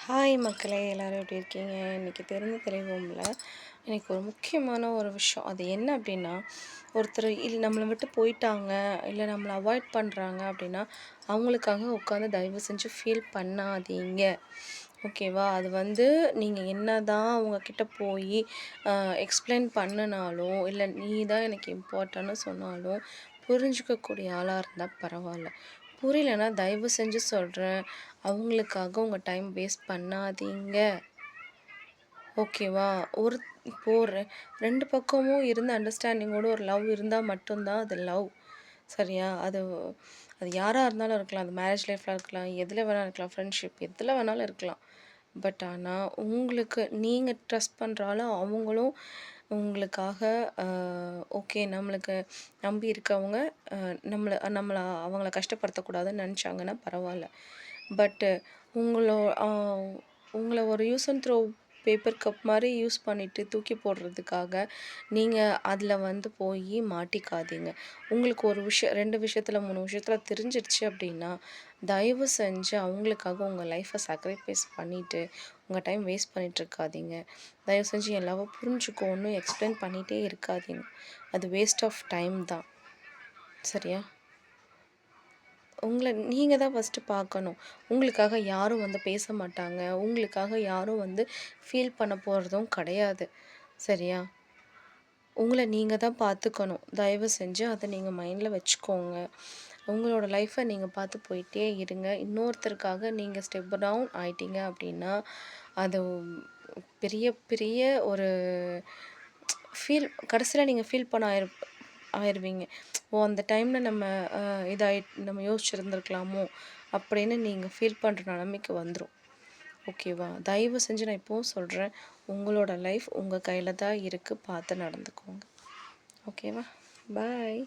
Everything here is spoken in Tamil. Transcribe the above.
ஹாய் மக்களே, எல்லாரும் எப்படி இருக்கீங்க? இன்றைக்கி தெரிந்து தெளிவோம்ல. எனக்கு ஒரு முக்கியமான ஒரு விஷயம். அது என்ன அப்படின்னா, ஒருத்தர் நம்மளை விட்டு போயிட்டாங்க, இல்லை நம்மளை அவாய்ட் பண்ணுறாங்க அப்படின்னா, அவங்களுக்காக உட்காந்து தயவு செஞ்சு ஃபீல் பண்ணாதீங்க. ஓகேவா? அது வந்து நீங்கள் என்னதான் அவங்கக்கிட்ட போய் எக்ஸ்பிளைன் பண்ணுனாலும், இல்லை நீ தான் எனக்கு இம்பார்ட்டன்னு சொன்னாலும், புரிஞ்சுக்கக்கூடிய ஆளாக இருந்தால் பரவாயில்ல. புரியலன்னா தயவு செஞ்சு சொல்கிறேன், அவங்களுக்காக உங்கள் டைம் வேஸ்ட் பண்ணாதீங்க. ஓகேவா? இப்போ 2 பக்கமும் இருந்து அண்டர்ஸ்டாண்டிங்கோட ஒரு லவ் இருந்தால் மட்டும்தான் அது லவ். சரியா? அது அது யாரா இருந்தாலும் இருக்கலாம். அது மேரேஜ் லைஃப்ல இருக்கலாம், எதில வேணாலும் இருக்கலாம், ஃப்ரெண்ட்ஷிப் எதில வேணாலும் இருக்கலாம். பட் ஆனா, உங்களுக்கு நீங்க ட்ரஸ்ட் பண்ற ஆளு அவங்களும் உங்களுக்காக ஓகே நம்மளுக்கு நம்பி இருக்கவங்க நம்மள நம்மள அவங்கள கஷ்டப்படுத்தக்கூடாதுன்னு நெனச்சாங்கன்னா பரவால்ல. பட்டு உங்களோ அ உங்கள ஒரு use and throw paper cup மாரி யூஸ் பண்ணிட்டு தூக்கி போடுறதுக்காக, நீங்க அதில வந்து போயி மாட்டிக்காதீங்க. உங்களுக்கு ஒரு விஷயம் 2 விஷயத்துல 3 விஷயத்துல தெரிஞ்சிருச்சு அப்படின்னா, தயவு செஞ்சு அவங்களுக்காக உங்க லைஃப்ப சாக்ரிஃபைஸ் பண்ணிட்டு, உங்க டைம் வேஸ்ட் பண்ணிட்டு இருக்காதீங்க. தயவு செஞ்சு என் லவ்வ புரிஞ்சுக்கோன்னு எக்ஸ்பிளைன் பண்ணிட்டே இருக்காதீங்க. அது வேஸ்ட் ஆஃப் டைம் தான். சரியா? உங்கள நீங்க தான் ஃபஸ்ட்டு பார்க்கணும். உங்களுக்காக யாரும் வந்து பேச மாட்டாங்க. உங்களுக்காக யாரும் வந்து ஃபீல் பண்ண போறதும் கிடையாது. சரியா? உங்கள நீங்க தான் பார்த்துக்கணும். தயவு செஞ்சு அத நீங்க மைண்ட்ல வச்சுக்கோங்க. உங்களோட லைஃப்ப நீங்க பார்த்து போயிட்டே இருங்க. இன்னொருத்தருக்காக நீங்க ஸ்டெப் டவுன் ஆயிட்டீங்க அப்படின்னா, அது பெரிய பெரிய ஒரு கடைசியில நீங்க ஃபீல் பண்ண ஆயிருவீங்க. ஓ! அந்த டைம்ல நம்ம அ நம்ம யோசிச்சிருந்துருக்கலாமோ! அப்படின்னு நீங்க ஃபீல் பண்ற நிலைமைக்கு வந்துரும். ஓகேவா? தயவு செஞ்சு நான் இப்பவும் சொல்றேன். உங்களோட லைஃப் உங்க கையில தான் இருக்கு. பார்த்து நடந்துக்கோங்க. ஓகேவா? பாய்.